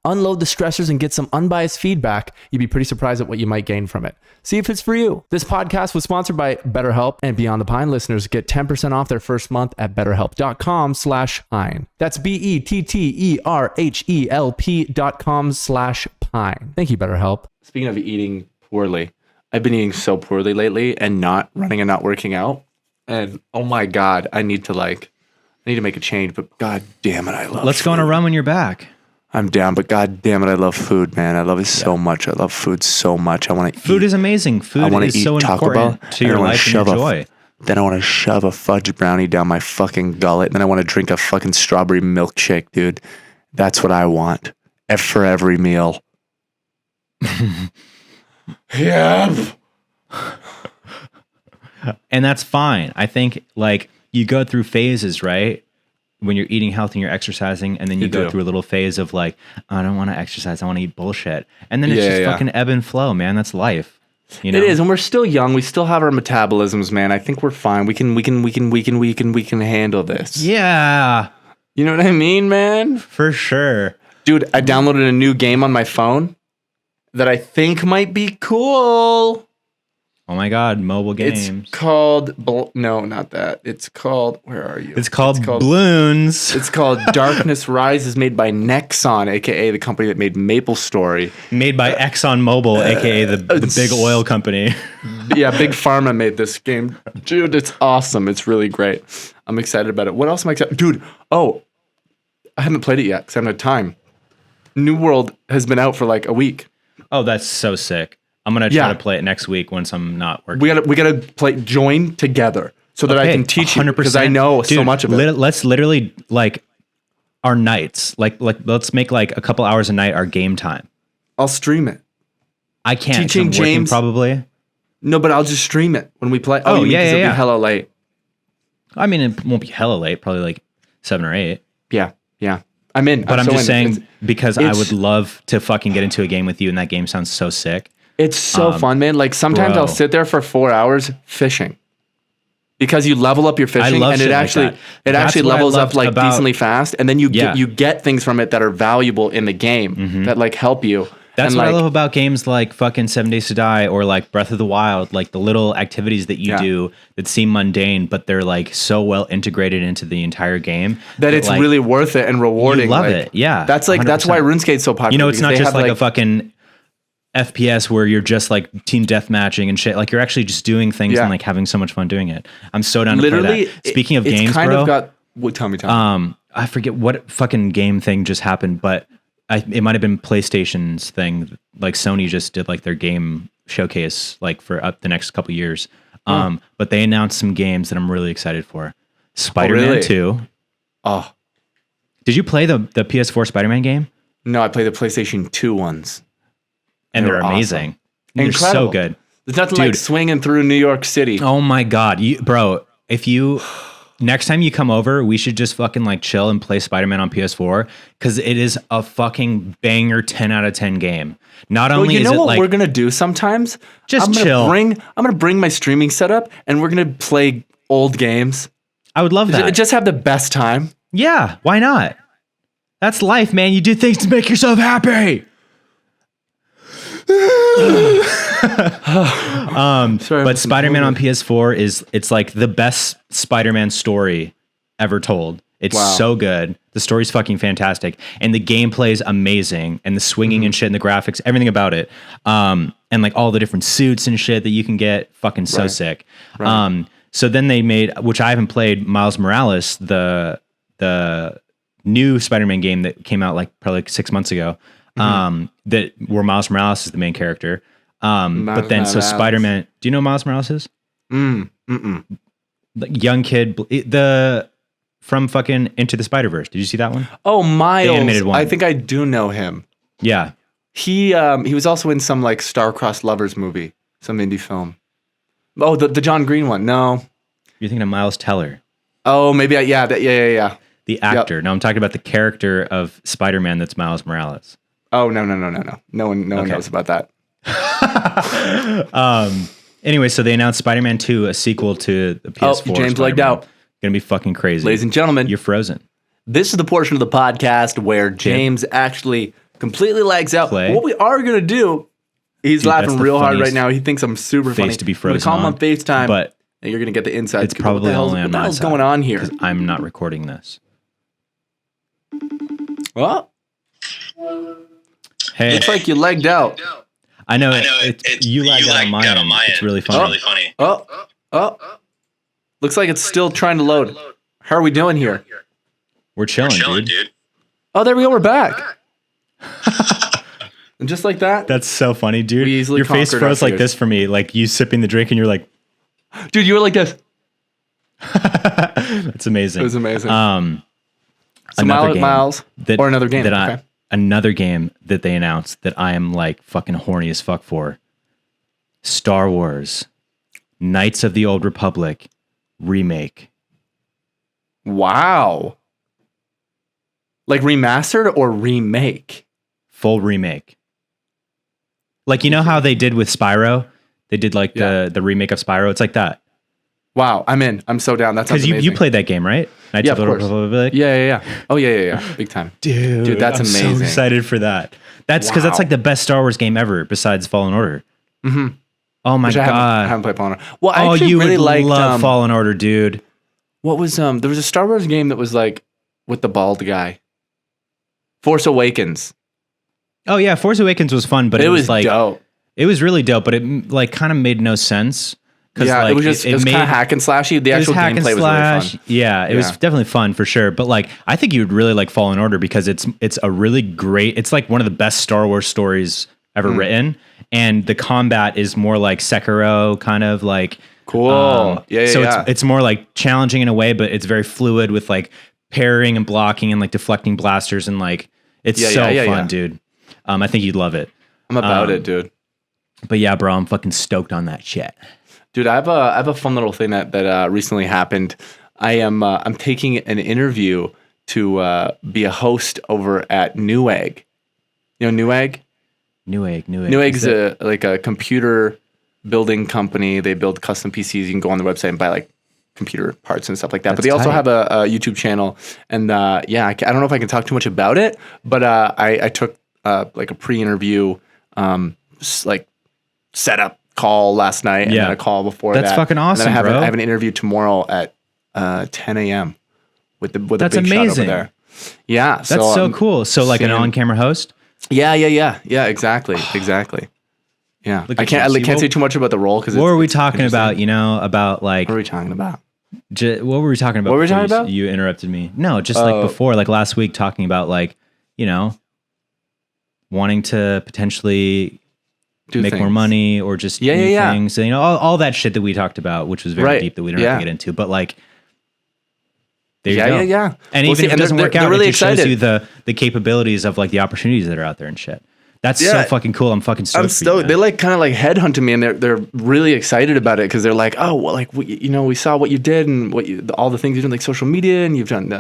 Unload the stressors and get some unbiased feedback. You'd be pretty surprised at what you might gain from it. See if it's for you. This podcast was sponsored by BetterHelp, and Beyond the Pine listeners get 10% off their first month at betterhelp.com/pine. That's BETTERHELP.com/pine. Thank you, BetterHelp. Speaking of eating poorly, I've been eating so poorly lately and not running and not working out. And oh my God, I need to make a change, but God damn it, I love Let's go on a run when you're back. I'm down, but God damn it, I love food, man. I love it so much. I love food so much. I want to eat. Food is amazing. Food is so important to your life and your joy. Then I want to shove a fudge brownie down my fucking gullet. And then I want to drink a fucking strawberry milkshake, dude. That's what I want for every meal. Yep. And that's fine. I think like you go through phases, right? When you're eating healthy and you're exercising, and then you go through a little phase of like, I don't want to exercise, I want to eat bullshit. And then it's just fucking ebb and flow, man. That's life. You know? It is, and we're still young. We still have our metabolisms, man. I think we're fine. We can handle this. Yeah. You know what I mean, man? For sure. Dude, I downloaded a new game on my phone that I think might be cool. Oh my God, mobile games. It's called, no, not that. It's called, where are you? It's called Bloons. It's called Darkness Rises, made by Nexon, aka the company that made MapleStory. Made by ExxonMobil, aka the big oil company. Yeah, Big Pharma made this game. Dude, it's awesome. It's really great. I'm excited about it. What else am I excited? Dude, I haven't played it yet because I haven't had time. New World has been out for like a week. Oh, that's so sick. I'm gonna try to play it next week once I'm not working. We gotta join together so that I can teach 100%. You because I know so much of it. Let's literally like our nights, like let's make like a couple hours a night our game time. I'll stream it. I can't. Teaching James probably. No, but I'll just stream it when we play. Oh, yeah. It'll be hella late. I mean, it won't be hella late. Probably like 7 or 8. Yeah. I'm in. But I'm just saying because I would love to fucking get into a game with you, and that game sounds so sick. It's so fun, man. Like sometimes I'll sit there for 4 hours fishing because you level up your fishing, and it actually levels up like decently fast, and then you get things from it that are valuable in the game that like help you. That's what I love about games like fucking 7 Days to Die or like Breath of the Wild, like the little activities that you do that seem mundane, but they're like so well integrated into the entire game that it's like, really worth it and rewarding. You love it. Yeah. That's like 100%. That's why RuneScape's so popular. You know, it's not just like a fucking FPS where you're just like team deathmatching and shit. Like you're actually just doing things and like having so much fun doing it. I'm so down to play that. Speaking of games, bro. Tell me. I forget what fucking game thing just happened, but it might have been PlayStation's thing. Like Sony just did like their game showcase like for the next couple years. But they announced some games that I'm really excited for. Spider-Man really? 2. Oh, Did you play the PS4 Spider-Man game? no, I play the PlayStation 2 ones. And they're awesome. amazing. They're Incredible. so good. There's nothing Dude. like swinging through New York City. Oh my God. Bro, if you next time you come over, we should just fucking like chill and play Spider-Man on PS4 because it is a fucking banger 10 out of 10 game. Not Well, only you is know it what like we're gonna do sometimes? Just I'm gonna chill. I'm gonna bring my streaming setup and we're gonna play old games. I would love that. Just have the best time. Yeah, why not? That's life, man. You do things to make yourself happy. Sorry, But Spider-Man on PS4 it's like the best Spider-Man story ever told. It's Wow. so good. The story's fucking fantastic. And the gameplay is amazing. And the swinging and shit and the graphics, everything about it. And like all the different suits and shit that you can get, fucking so sick. So then they made, which I haven't played, Miles Morales, the new Spider-Man game that came out like probably like 6 months ago. That where Miles Morales is the main character. But then so Spider-Man, do you know who Miles Morales is? Like young kid, from fucking Into the Spider-Verse. Did you see that one? Oh, Miles. The animated one. I think I do know him. Yeah. He was also in some like star-crossed lovers movie, some indie film. Oh, the John Green one. No. You're thinking of Miles Teller, Oh, maybe yeah. the actor. No, I'm talking about the character of Spider-Man that's Miles Morales. Oh, no. No one knows about that. Anyway, so they announced Spider-Man 2, a sequel to the PS4. Oh, James Spider-Man. legged out. Gonna be fucking crazy. Ladies and gentlemen, You're frozen. this is the portion of the podcast where James actually completely legs out. Play. What we are going to do, he's Dude, laughing that's the real hard right funniest now. He thinks I'm super funny. to be I'm gonna frozen call him on, on FaceTime, but and you're going to get the inside it's scoop. probably what only on the my hell's side. going on here? 'Cause I'm not recording this. Well, Hey, looks like you legged out. I know you lagged out on my end. It's really funny. Oh. Looks like it's still trying to load. How are we doing here? We're chilling, dude. Oh, there we go. We're back. And just like that, That's so funny, dude. We easily Your face conquered our froze like fears. this for me, like you sipping the drink, and you're like, dude, you were like this. "That's amazing." It was amazing. So another Miles, or another game. Okay. Another game that they announced that I am like fucking horny as fuck for. Star Wars, Knights of the Old Republic remake. Wow. Like remastered or remake? Full remake. Like, you know how they did with Spyro? They did like the remake of Spyro. It's like that. Wow, I'm in. I'm so down. That sounds Because amazing. you played that game, right? Knights Yeah, of the of course. Republic? Yeah. Oh, yeah. Big time. Dude, that's I'm amazing. so excited for that. That's because that's Wow. like the best Star Wars game ever besides Fallen Order. Mm-hmm. Oh my Which God. I haven't played Fallen Order. Well, I Oh, actually you really would liked love Fallen Order, dude. what was there was a Star Wars game that was like with the bald guy. Force Awakens. Oh yeah, Force Awakens was fun, but It was like dope. it was really dope, but it like kind of made no sense. Yeah, like, it was just it was kind of hack and slashy. The it was actual hack and gameplay was really fun. Yeah, it was Yeah. definitely fun for sure. But like, I think you would really like Fallen Order because it's a really great. It's like one of the best Star Wars stories ever written, and the combat is more like Sekiro, kind of like Cool. Yeah. it's more like challenging in a way, but it's very fluid with like parrying and blocking and like deflecting blasters and like it's fun, dude. I think you'd love it. I'm about it, dude. But yeah, bro, I'm fucking stoked on that shit. Dude, I have a fun little thing that recently happened. I'm taking an interview to be a host over at Newegg. You know Newegg? Newegg. Newegg's a computer building company. They build custom PCs. You can go on their website and buy like computer parts and stuff like that. But That's they also tight. have a YouTube channel. And I don't know if I can talk too much about it, but I took like a pre-interview like setup call last night and then a call before that. That's fucking awesome, and then bro. I have an interview tomorrow at 10 a.m. with That's a big shot amazing. over there. Yeah. That's so cool. So like an seeing- on-camera host? Yeah, exactly. Yeah. Look I at can't you. See, say too much about the role because What were we talking about, about like What are we talking about? what were we talking about? What were we before talking about? You interrupted me. No, just like before, like last week talking about like, wanting to potentially make more money or just do things. So, all that shit that we talked about, which was very Right. deep that we don't have to get into. But like, There you go. Yeah. And We'll even see. if it doesn't work out, really it just shows excited. you the capabilities of like the opportunities that are out there and shit. That's so fucking cool. I'm fucking stoked. I'm stoked. They like kind of like headhunting me, and they're really excited about it because they're like, oh, well, like we saw what you did and all the things you did, like social media, and you've done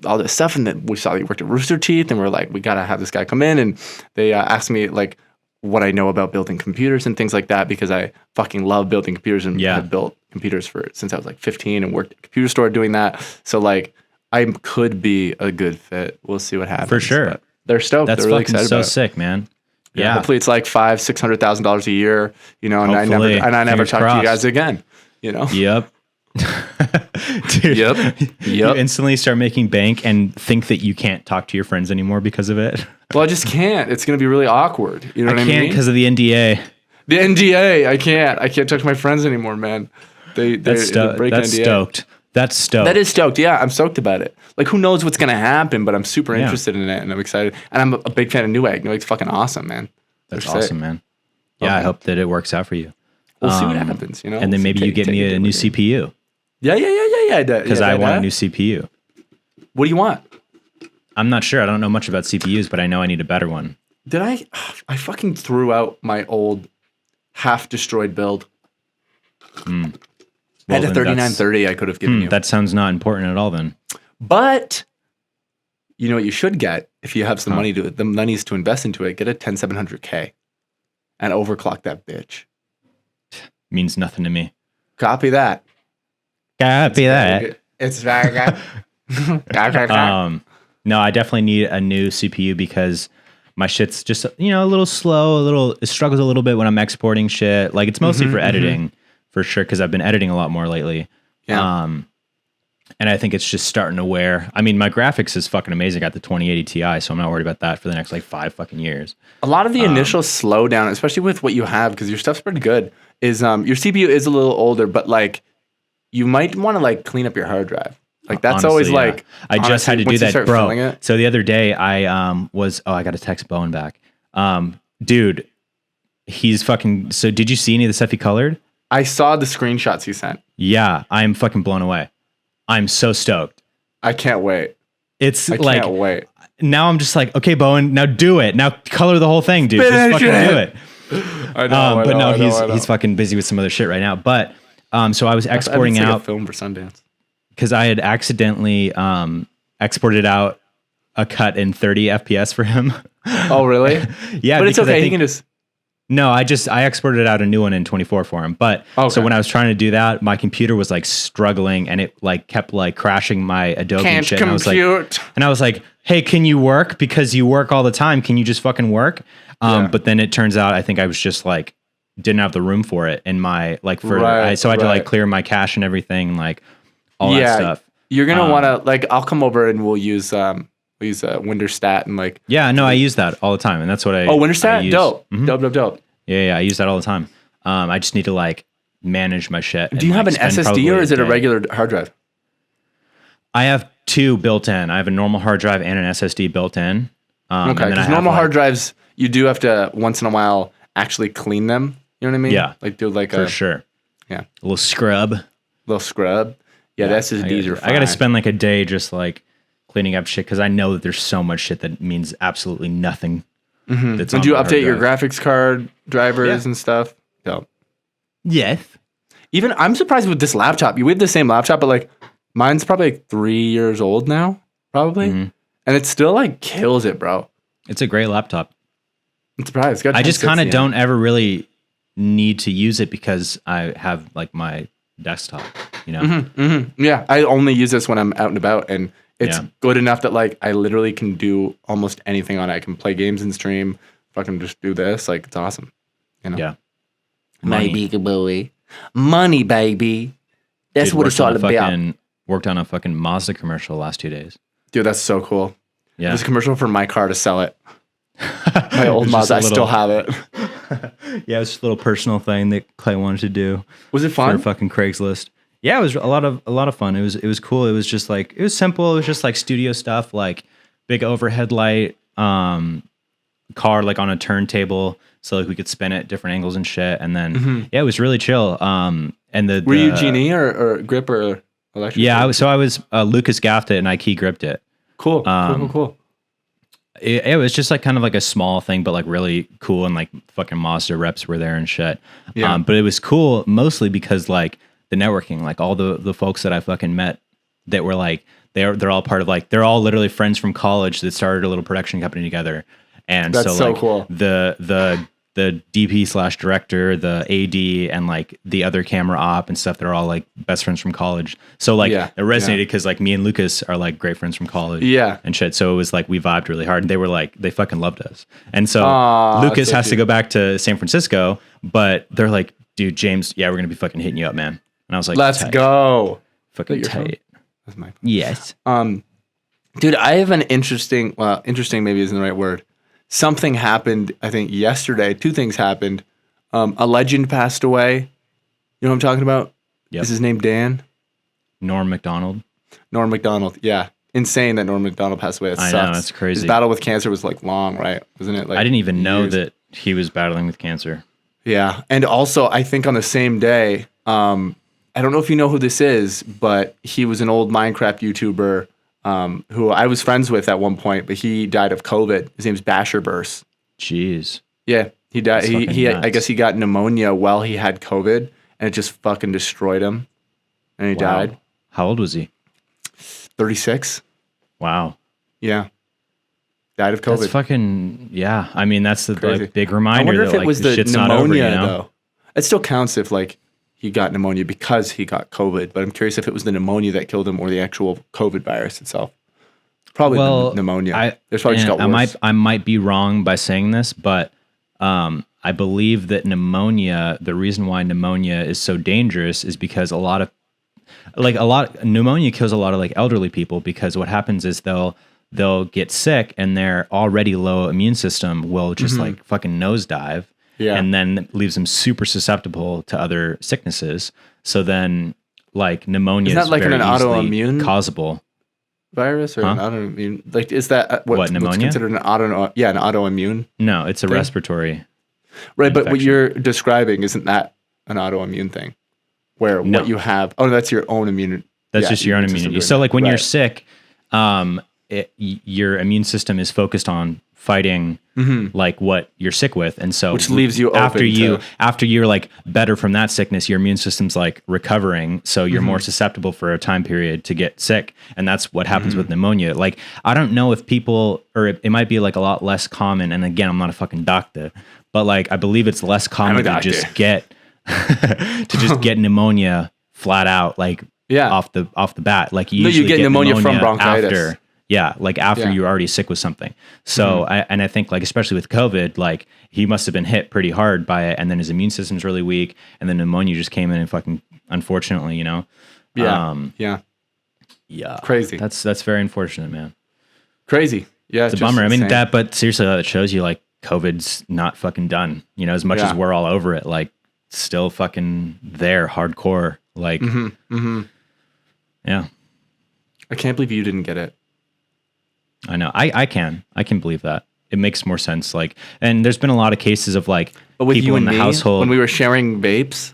all this stuff, and then we saw you worked at Rooster Teeth, and we're like, we gotta have this guy come in, and they asked me like what I know about building computers and things like that because I fucking love building computers and have built computers since I was like 15 and worked at a computer store doing that. So like I could be a good fit. We'll see what happens. For sure. But they're stoked. That's they're really fucking excited so about it. sick, man. Yeah. Hopefully it's like $500,000-$600,000 a year, you know, and Hopefully. I never Fingers talk to you crossed. guys again, you know? Yep. Dude, Yep. You instantly start making bank and think that you can't talk to your friends anymore because of it. Well, I just can't. It's going to be really awkward. You know what I mean? I can't because of the NDA. The NDA. I can't talk to my friends anymore, man. They break That's NDA. stoked. That's stoked. That is stoked. Yeah, I'm stoked about it. Like, who knows what's going to happen, but I'm super interested in it, and I'm excited. And I'm a big fan of Newegg. Newegg's fucking awesome, man. That's They're sick. awesome, man. Yeah, I hope that it works out for you. We'll see what happens, you know? And then maybe you get me a new CPU. Yeah. Because I want a new CPU. What do you want? I'm not sure. I don't know much about CPUs, but I know I need a better one. Did I fucking threw out my old half-destroyed build. I had a 3930 I could have given you. That sounds not important at all then. But you know what you should get if you have some money the monies to invest into it, get a 10700K and overclock that bitch. Means nothing to me. Copy that. It's very good. No, I definitely need a new CPU because my shit's just, a little slow, it struggles a little bit when I'm exporting shit. Like it's mostly for editing for sure. Cause I've been editing a lot more lately. Yeah. And I think it's just starting to wear. I mean, my graphics is fucking amazing. I got the 2080 Ti, so I'm not worried about that for the next like 5 fucking years. A lot of the initial slowdown, especially with what you have, because your stuff's pretty good, is your CPU is a little older, but like you might want to like clean up your hard drive. Like that's always like I just had to do that, bro. So the other day I I got to text Bowen back. Dude, he's fucking. So did you see any of the stuff he colored? I saw the screenshots you sent. Yeah, I'm fucking blown away. I'm so stoked. I can't wait. I can't wait. Now I'm just like, okay, Bowen, now do it. Now color the whole thing, dude. Just fucking do it. I know. He's fucking busy with some other shit right now. But so I was exporting out a film for Sundance because I had accidentally exported out a cut in 30 FPS for him. Oh, really? Yeah, but it's okay. He can just. No, I exported out a new one in 24 for him. But so when I was trying to do that, my computer was like struggling and it like kept like crashing my Adobe and shit. And I was like, hey, can you work? Because you work all the time. Can you just fucking work? But then it turns out I think I was just like didn't have the room for it in my like for so I had to like clear my cache and everything, like all that stuff. You're gonna want to like I'll come over and we'll use Winterstat and like I use that all the time, and that's what I Winterstat dope. Mm-hmm. Dope. Yeah, I use that all the time. I just need to like manage my shit. Do you have an SSD or is it a regular hard drive? I have 2 built in. I have a normal hard drive and an SSD built in. Okay, because normal hard drives you do have to once in a while actually clean them. You know what I mean? Yeah, like do like for sure. Yeah, a little scrub. Yeah, the SSDs are fine. I got to spend like a day just like cleaning up shit because I know that there's so much shit that means absolutely nothing. And do you update your graphics card drivers and stuff? No. Yes. Even I'm surprised with this laptop. We have the same laptop, but like mine's probably like 3 years old now, probably, and it still like kills it, bro. It's a great laptop. I'm surprised. I just kind of don't ever really need to use it because I have like my desktop, you know? Yeah, I only use this when I'm out and about, and it's good enough that like I literally can do almost anything on it. I can play games and stream. Fucking just do this. Like it's awesome. You know? Yeah. Money, baby. That's what it's all about. Worked on a fucking Mazda commercial the last 2 days. Dude, that's so cool. Yeah. There's a commercial for my car to sell it. My old Mazda, I still have it. Yeah, it was just a little personal thing that Clay wanted to do. Was it fun? For fucking Craigslist. Yeah, it was a lot of fun. It was cool. It was just like it was simple. It was just like studio stuff, like big overhead light, car like on a turntable, so like we could spin it different angles and shit. And then it was really chill. And were you Genie or Grip or electric. Yeah, I was Lucas gaffed it and I key gripped it. Cool. Cool. It was just like kind of like a small thing, but like really cool, and like fucking Mazda reps were there and shit. Yeah. But it was cool mostly because like the networking, like all the folks that I fucking met that were like they're all part of like they're all literally friends from college that started a little production company together. And That's so like cool. The DP / director, the AD, and like the other camera op and stuff, they're all like best friends from college. So like it resonated because like me and Lucas are like great friends from college. Yeah. And shit. So it was like we vibed really hard. And they were like, they fucking loved us. And so Lucas has to go back to San Francisco, but they're like, dude, James, yeah, we're gonna be fucking hitting you up, man. And I was like, let's tight. go. Fucking tight. That's my phone. Yes. Dude, I have an interesting maybe isn't the right word. Something happened, I think, yesterday. 2 things happened. A legend passed away. You know what I'm talking about? Yep. Is his name Dan? Norm Macdonald. Norm Macdonald, yeah. Insane that Norm Macdonald passed away. That sucks. I know, that's crazy. His battle with cancer was like long, right? Wasn't it? Like I didn't even know years? that he was battling with cancer. Yeah. And also, I think on the same day, I don't know if you know who this is, but he was an old Minecraft YouTuber who I was friends with at one point, but he died of COVID. His name's Basher Burst. Jeez. Yeah, he died. He nuts. I guess he got pneumonia while he had COVID, and it just fucking destroyed him, and he died. How old was he? 36. Wow. Yeah. Died of COVID. That's fucking, yeah. I mean, that's the like, big reminder I wonder that if it like, was the the shit's pneumonia, not over, you know? though. It still counts if like he got pneumonia because he got COVID, but I'm curious if it was the pneumonia that killed him or the actual COVID virus itself. Probably the pneumonia. There's probably just got worse. I might be wrong by saying this, but I believe that pneumonia, the reason why pneumonia is so dangerous is because pneumonia kills a lot of like elderly people, because what happens is they'll get sick and their already low immune system will just like fucking nosedive. Yeah. And then leaves them super susceptible to other sicknesses. So then like pneumonia is like very an autoimmune causable virus or an autoimmune, like is that what's considered an autoimmune? No, it's a respiratory right infection. But what you're describing, isn't that an autoimmune thing where what you have that's your own immunity? That's just your own immunity. So like when you're sick, your immune system is focused on fighting like what you're sick with, and so which leaves you after you're like better from that sickness, your immune system's like recovering, so you're more susceptible for a time period to get sick, and that's what happens with pneumonia. Like I don't know if people, or it might be like a lot less common, and again I'm not a fucking doctor, but like I believe it's less common to just get pneumonia flat out, like off the bat. Like you usually get pneumonia from bronchitis after you're already sick with something. So I think like especially with COVID, like he must have been hit pretty hard by it, and then his immune system's really weak, and then pneumonia just came in and fucking, unfortunately, you know. Yeah. Crazy. That's very unfortunate, man. Crazy. Yeah. It's a bummer. Insane. I mean but seriously, that shows you like COVID's not fucking done. You know, as much as we're all over it, like still fucking there, hardcore. Like yeah. I can't believe you didn't get it. I know. I can believe that. It makes more sense. Like, and there's been a lot of cases of like people in the household when we were sharing vapes.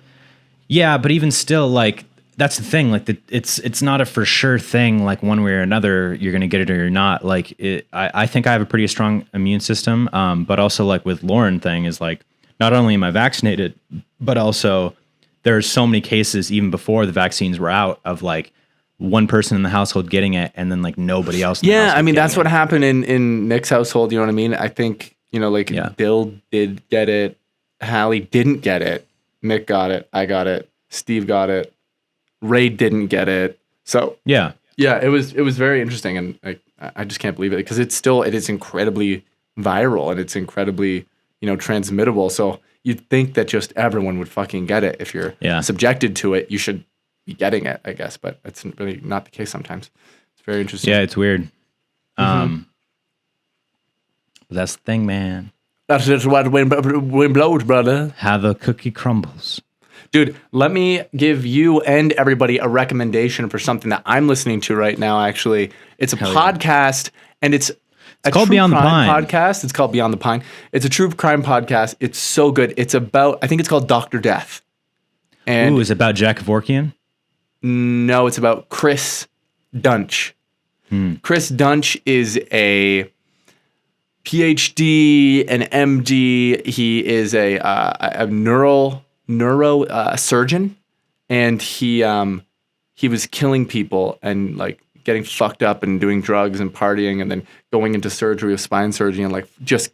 Yeah, but even still, like that's the thing. Like it's not a for sure thing. Like one way or another, you're gonna get it or you're not. Like I think I have a pretty strong immune system. But also like with Lauren thing is like not only am I vaccinated, but also there's so many cases even before the vaccines were out of like one person in the household getting it and then like nobody else. Yeah, I mean that's what happened in Nick's household. You know what I mean? I think like Bill did get it, Hallie didn't get it, Nick got it, I got it, Steve got it, Ray didn't get it. So yeah, it was very interesting, and I just can't believe it because it is incredibly viral and it's incredibly transmittable. So you'd think that just everyone would fucking get it if you're subjected to it. You should be getting it, I guess, but it's really not the case sometimes. It's very interesting. Yeah, it's weird. But that's the thing, man. That's just what wind blows, brother. How the cookie crumbles. Dude, let me give you and everybody a recommendation for something that I'm listening to right now, actually. It's a podcast, and it's called Beyond the Pine podcast. It's called Beyond the Pine. It's a true crime podcast. It's so good. It's about, I think it's called Dr. Death. And is it about Jack Kevorkian? No, it's about Chris Dunch. Chris Dunch is a PhD, an MD. He is a neuro surgeon, and he was killing people and like getting fucked up and doing drugs and partying, and then going into surgery with spine surgery and like just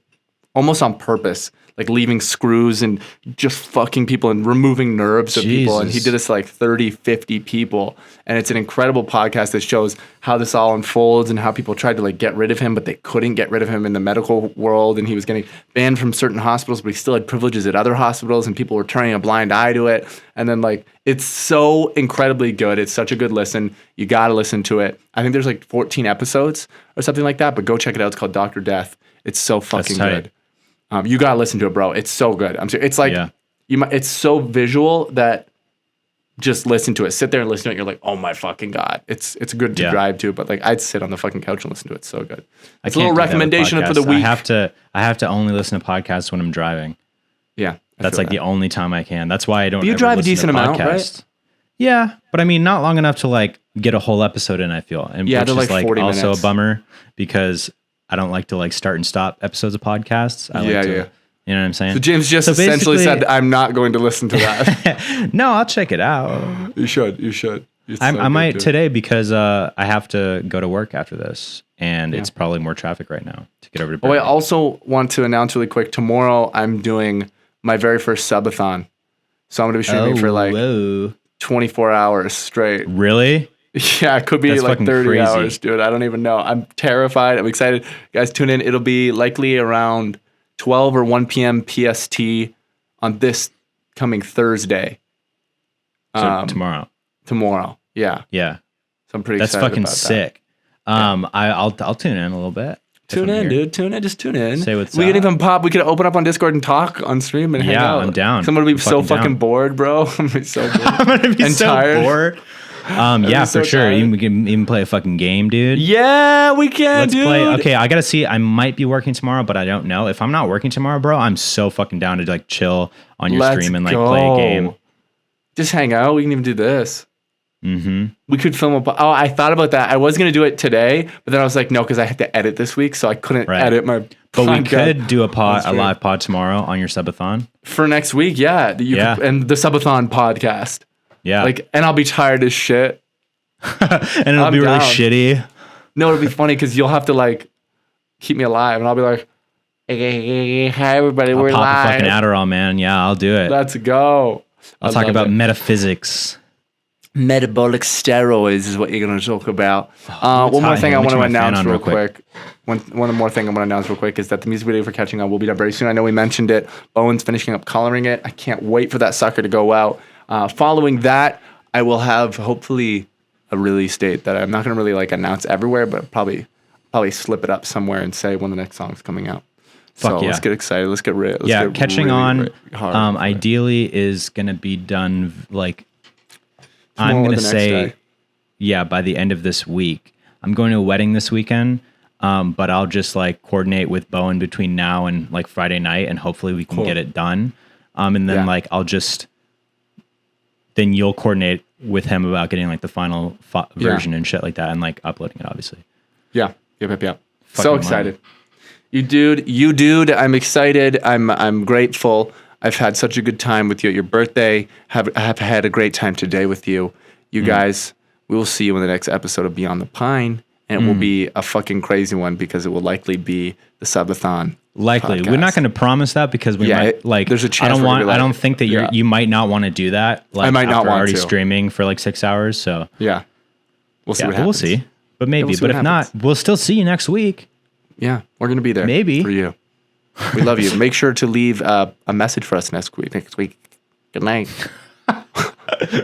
almost on purpose, like leaving screws and just fucking people and removing nerves of people. And he did this to like 30, 50 people. And it's an incredible podcast that shows how this all unfolds and how people tried to like get rid of him, but they couldn't get rid of him in the medical world. And he was getting banned from certain hospitals, but he still had privileges at other hospitals, and people were turning a blind eye to it. And then like, it's so incredibly good. It's such a good listen. You got to listen to it. I think there's like 14 episodes or something like that, but go check it out. It's called Dr. Death. It's so fucking good. You gotta listen to it, bro. It's so good. I'm serious. It's like it's so visual that just listen to it. Sit there and listen to it. You're like, oh my fucking god. It's good to drive to, but like I'd sit on the fucking couch and listen to it. It's so good. It's a little recommendation for the week. I have to only listen to podcasts when I'm driving. Yeah, that's like the only time I can. That's why I don't. You drive a decent amount, right? Yeah, but I mean, not long enough to like get a whole episode in. I feel, and which is like 40 also minutes. A bummer because I don't like to like start and stop episodes of podcasts. I like to, you know what I'm saying? So James just essentially said, I'm not going to listen to that. No, I'll check it out. You should. I might today because I have to go to work after this, and it's probably more traffic right now to get over to Berkeley. I also want to announce really quick, tomorrow I'm doing my very first subathon. So I'm going to be streaming for like 24 hours straight. Really? Yeah, it could be like 30 hours, dude. I don't even know. I'm terrified. I'm excited. Guys, tune in. It'll be likely around 12 or 1 p.m. PST on this coming Thursday. So tomorrow. Tomorrow. Yeah. Yeah. So I'm pretty excited about that. That's fucking sick. I'll tune in a little bit. Tune in, dude. Tune in. Just tune in. Say what's we up. can even pop. We could open up on Discord and talk on stream and hang out. Yeah, I'm down. Someone will be so fucking bored, bro. I'm gonna be so bored. I'm gonna be so tired. Bored. Yeah, for sure. We can even play a fucking game, dude. Yeah, we can, dude. Play. Okay, I gotta see. I might be working tomorrow, but I don't know. If I'm not working tomorrow, bro, I'm so fucking down to like chill on your stream and like play a game. Just hang out. We can even do this. Mm-hmm. We could film I thought about that. I was gonna do it today, but then I was like, no, because I had to edit this week, so I couldn't edit my. But we could do a live pod tomorrow on your subathon for next week. Yeah, and the subathon podcast. Yeah. Like, and I'll be tired as shit. And it'll be really shitty. No, it'll be funny because you'll have to like keep me alive, and I'll be like, hey, hi everybody, we're live. Pop a fucking Adderall, man. Yeah, I'll do it. Let's go. I'll talk about metaphysics. Metabolic steroids is what you're going to talk about. One more thing I want to announce real quick. One more thing I want to announce real quick is that the music video for Catching On will be done very soon. I know we mentioned it. Owen's finishing up coloring it. I can't wait for that sucker to go out. Following that, I will have hopefully a release date that I'm not going to really like announce everywhere, but probably slip it up somewhere and say when the next song's coming out. Let's get excited. Let's get real. Catching On ideally is going to be done like I'm going to say by the end of this week. I'm going to a wedding this weekend, but I'll just like coordinate with Bowen between now and like Friday night, and hopefully we can get it done. And then like I'll just then you'll coordinate with him about getting like the final version and shit like that, and like uploading it, obviously. Yeah. So excited. You dude. I'm excited. I'm grateful. I've had such a good time with you at your birthday. Have had a great time today with you. You guys, we will see you in the next episode of Beyond the Pine, and it will be a fucking crazy one because it will likely be the subathon. Likely, podcast. We're not going to promise that because we might like. There's a chance. I don't think that you might not want to do that. Like, I might not want already to. Streaming for like 6 hours. So we'll see. What happens. We'll see. But maybe. But if not, we'll still see you next week. Yeah, we're gonna be there. Maybe for you. We love you. Make sure to leave a message for us next week. Good night.